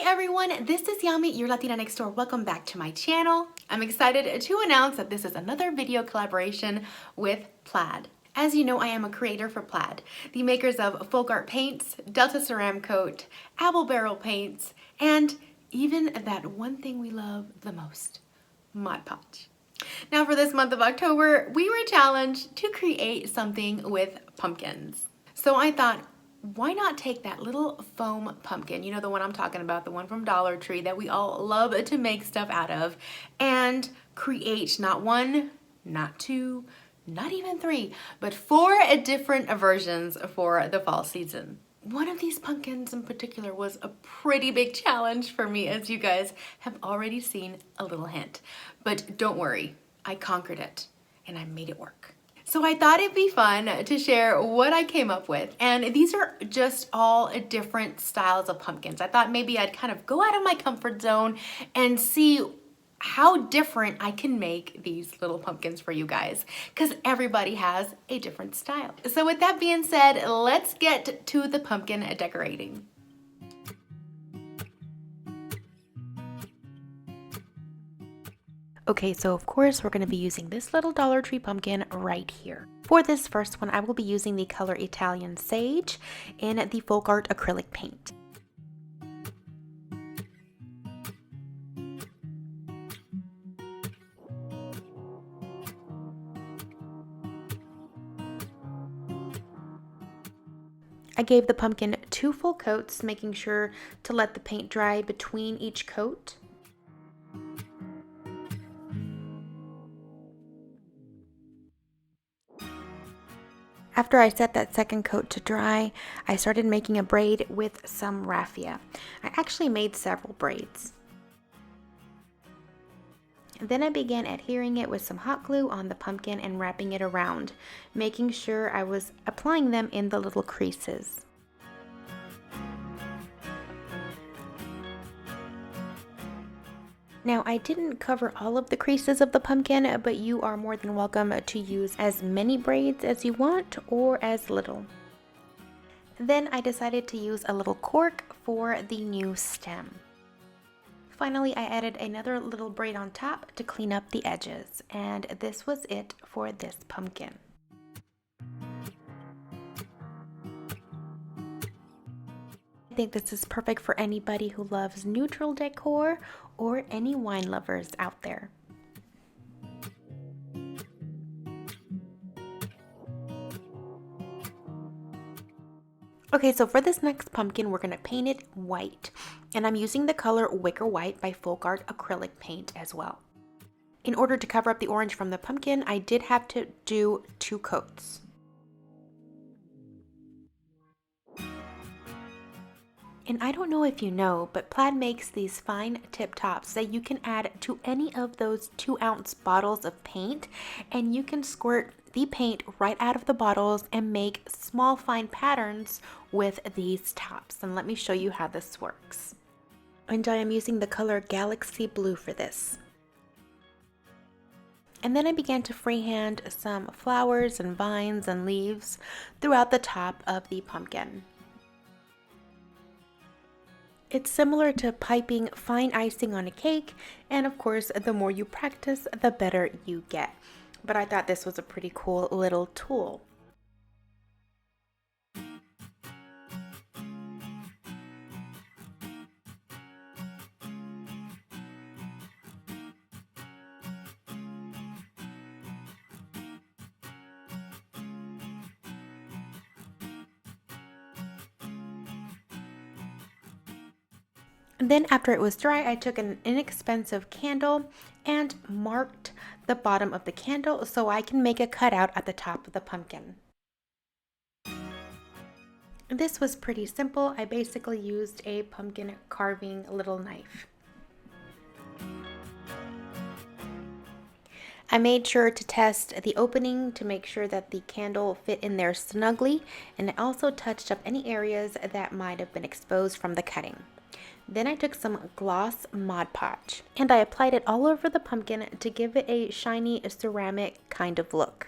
Hi everyone, this is Yami, your Latina next door. Welcome back to my channel. I'm excited to announce that this is another video collaboration with Plaid. As you know, I am a creator for Plaid, the makers of folk art paints, Delta Ceram Coat, Apple Barrel paints, and even that one thing we love the most, Mod Podge. Now for this month of October, we were challenged to create something with pumpkins. So I thought, why not take that little foam pumpkin, you know, the one I'm talking about, the one from Dollar Tree that we all love to make stuff out of, and create not one, not two, not even three, but 4 different versions for the fall season. One of these pumpkins in particular was a pretty big challenge for me, as you guys have already seen a little hint. But don't worry, I conquered it and I made it work. So I thought it'd be fun to share what I came up with. And these are just all different styles of pumpkins. I thought maybe I'd kind of go out of my comfort zone and see how different I can make these little pumpkins for you guys, because everybody has a different style. So with that being said, let's get to the pumpkin decorating. Okay, so of course we're going to be using this little Dollar Tree pumpkin right here. For this first one, I will be using the color Italian Sage in the folk art acrylic paint. I gave the pumpkin 2 full coats, making sure to let the paint dry between each coat. After I set that second coat to dry, I started making a braid with some raffia. I actually made several braids. Then I began adhering it with some hot glue on the pumpkin and wrapping it around, making sure I was applying them in the little creases. Now, I didn't cover all of the creases of the pumpkin, but you are more than welcome to use as many braids as you want or as little. Then I decided to use a little cork for the new stem. Finally, I added another little braid on top to clean up the edges, and this was it for this pumpkin. I think this is perfect for anybody who loves neutral decor or any wine lovers out there. Okay, so for this next pumpkin, we're going to paint it white, and I'm using the color Wicker White by Folk Art Acrylic Paint as well. In order to cover up the orange from the pumpkin, I did have to do 2 coats. And I don't know if you know, but Plaid makes these fine tip tops that you can add to any of those 2-ounce bottles of paint, and you can squirt the paint right out of the bottles and make small fine patterns with these tops. And let me show you how this works. And I am using the color Galaxy Blue for this. And then I began to freehand some flowers and vines and leaves throughout the top of the pumpkin. It's similar to piping fine icing on a cake, and of course, the more you practice, the better you get. But I thought this was a pretty cool little tool. Then after it was dry, I took an inexpensive candle and marked the bottom of the candle so I can make a cutout at the top of the pumpkin. This was pretty simple. I basically used a pumpkin carving little knife. I made sure to test the opening to make sure that the candle fit in there snugly, and I also touched up any areas that might have been exposed from the cutting. Then I took some gloss Mod Podge and I applied it all over the pumpkin to give it a shiny ceramic kind of look.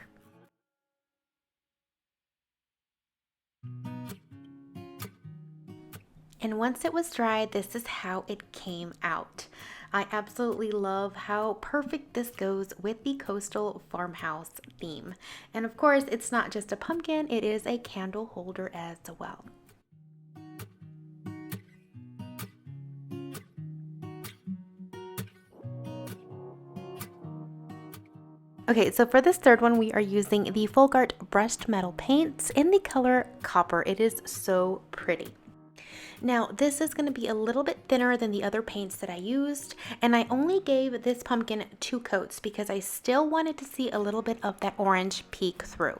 And once it was dry, this is how it came out. I absolutely love how perfect this goes with the coastal farmhouse theme. And of course, it's not just a pumpkin, it is a candle holder as well. Okay, so for this third one, we are using the Folk Art brushed metal paints in the color copper. It is so pretty. Now, this is going to be a little bit thinner than the other paints that I used, and I only gave this pumpkin 2 coats because I still wanted to see a little bit of that orange peek through.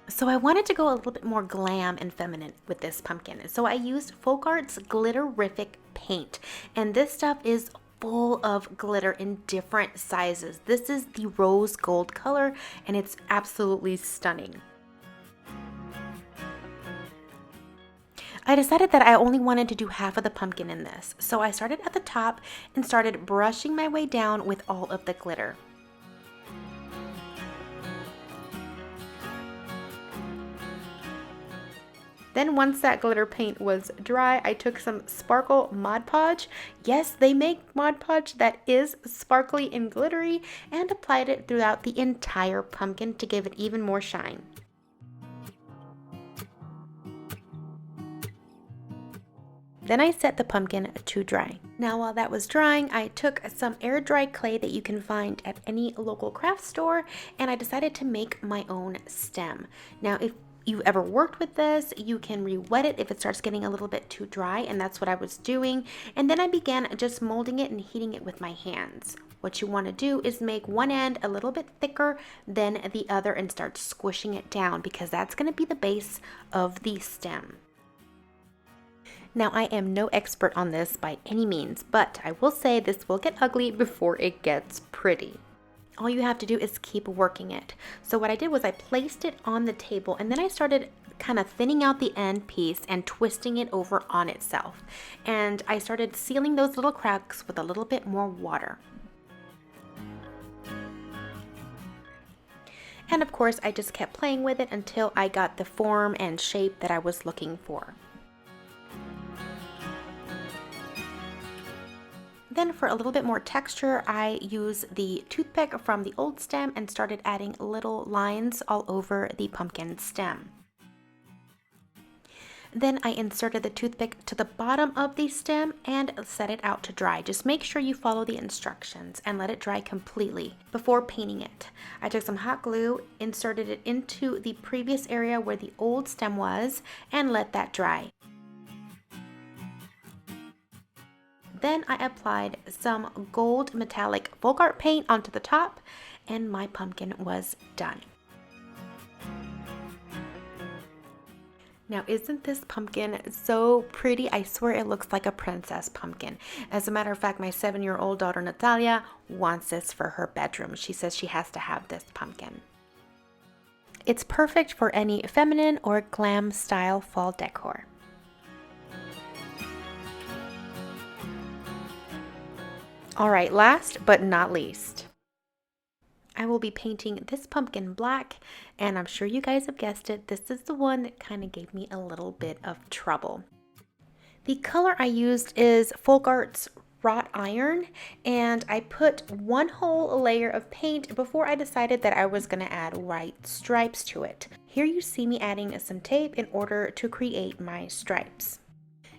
So I wanted to go a little bit more glam and feminine with this pumpkin. So I used Folk Art's Glitterific paint, and this stuff is full of glitter in different sizes. This is the rose gold color, and it's absolutely stunning. I decided that I only wanted to do half of the pumpkin in this, so I started at the top and started brushing my way down with all of the glitter. Then once that glitter paint was dry, I took some sparkle Mod Podge. Yes, they make Mod Podge that is sparkly and glittery, and applied it throughout the entire pumpkin to give it even more shine. Then I set the pumpkin to dry. Now while that was drying, I took some air dry clay that you can find at any local craft store, and I decided to make my own stem. Now if you've ever worked with this, you can re-wet it if it starts getting a little bit too dry, and that's what I was doing. And then I began just molding it and heating it with my hands. What you want to do is make one end a little bit thicker than the other and start squishing it down, because that's going to be the base of the stem. Now, I am no expert on this by any means, but I will say this will get ugly before it gets pretty. All you have to do is keep working it. So what I did was I placed it on the table, and then I started kind of thinning out the end piece and twisting it over on itself. And I started sealing those little cracks with a little bit more water. And of course, I just kept playing with it until I got the form and shape that I was looking for. Then for a little bit more texture, I used the toothpick from the old stem and started adding little lines all over the pumpkin stem. Then I inserted the toothpick to the bottom of the stem and set it out to dry. Just make sure you follow the instructions and let it dry completely before painting it. I took some hot glue, inserted it into the previous area where the old stem was, and let that dry. Then I applied some gold metallic Folk Art paint onto the top, and my pumpkin was done. Now, isn't this pumpkin so pretty? I swear it looks like a princess pumpkin. As a matter of fact, my 7-year-old daughter Natalia wants this for her bedroom. She says she has to have this pumpkin. It's perfect for any feminine or glam style fall decor. Alright, last but not least, I will be painting this pumpkin black, and I'm sure you guys have guessed it, this is the one that kind of gave me a little bit of trouble. The color I used is Folk Art's wrought iron, and I put one whole layer of paint before I decided that I was going to add white stripes to it. Here you see me adding some tape in order to create my stripes.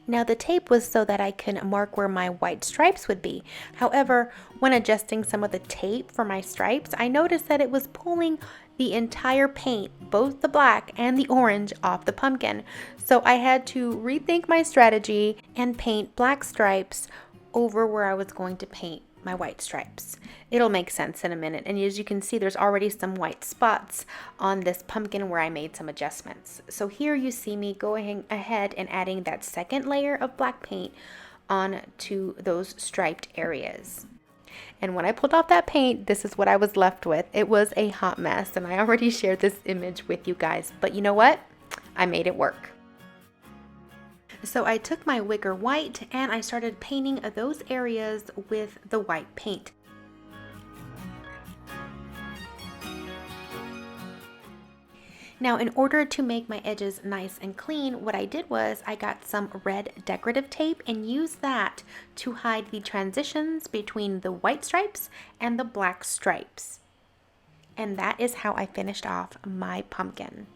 Now the tape was so that I can mark where my white stripes would be. However, when adjusting some of the tape for my stripes, I noticed that it was pulling the entire paint, both the black and the orange, off the pumpkin. So I had to rethink my strategy and paint black stripes over where I was going to paint my white stripes. It'll make sense in a minute, and as you can see, there's already some white spots on this pumpkin where I made some adjustments. So here you see me going ahead and adding that second layer of black paint onto those striped areas. And when I pulled off that paint, this is what I was left with. It was a hot mess, and I already shared this image with you guys, but you know what? I made it work. So I took my wicker white and I started painting those areas with the white paint. Now, in order to make my edges nice and clean, what I did was I got some red decorative tape and used that to hide the transitions between the white stripes and the black stripes. And that is how I finished off my pumpkin.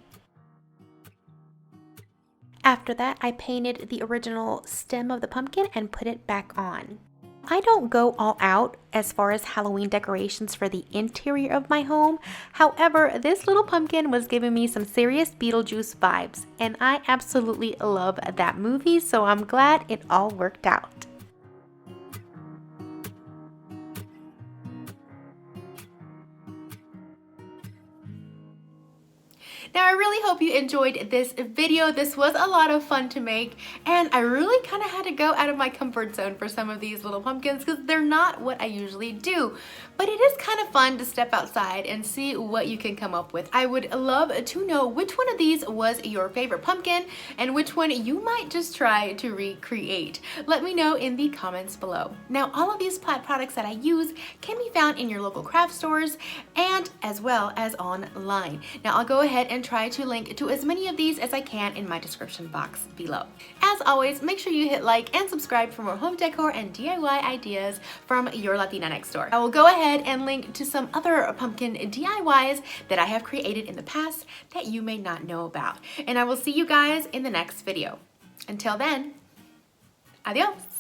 After that, I painted the original stem of the pumpkin and put it back on. I don't go all out as far as Halloween decorations for the interior of my home. However, this little pumpkin was giving me some serious Beetlejuice vibes, and I absolutely love that movie, so I'm glad it all worked out. Now, I really hope you enjoyed this video. This was a lot of fun to make, and I really kind of had to go out of my comfort zone for some of these little pumpkins because they're not what I usually do. But it is kind of fun to step outside and see what you can come up with. I would love to know which one of these was your favorite pumpkin and which one you might just try to recreate. Let me know in the comments below. Now, all of these Plaid products that I use can be found in your local craft stores and as well as online. Now, I'll go ahead and try to link to as many of these as I can in my description box below. As always, make sure you hit like and subscribe for more home decor and DIY ideas from your Latina next door. I will go ahead and link to some other pumpkin DIYs that I have created in the past that you may not know about. And I will see you guys in the next video. Until then, adios.